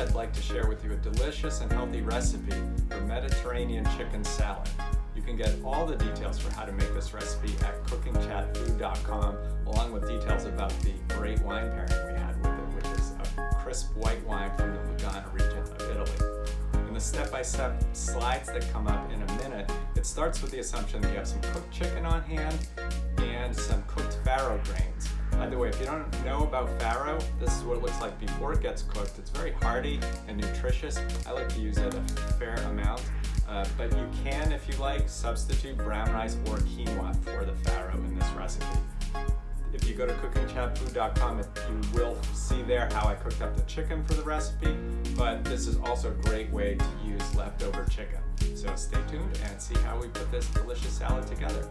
I'd like to share with you a delicious and healthy recipe for Mediterranean chicken salad. You can get all the details for how to make this recipe at cookingchatfood.com, along with details about the great wine pairing we had with it, which is a crisp white wine from the Lugana region of Italy. In the step-by-step slides that come up in a minute, it starts with the assumption that you have some cooked chicken on hand and some cooked farro grains. By the way, if you don't know about farro, this is what it looks like before it gets cooked. It's very hearty and nutritious. I like to use it a fair amount, but you can, if you like, substitute brown rice or quinoa for the farro in this recipe. If you go to cookingchatfood.com, you will see there how I cooked up the chicken for the recipe, but this is also a great way to use leftover chicken. So stay tuned and see how we put this delicious salad together.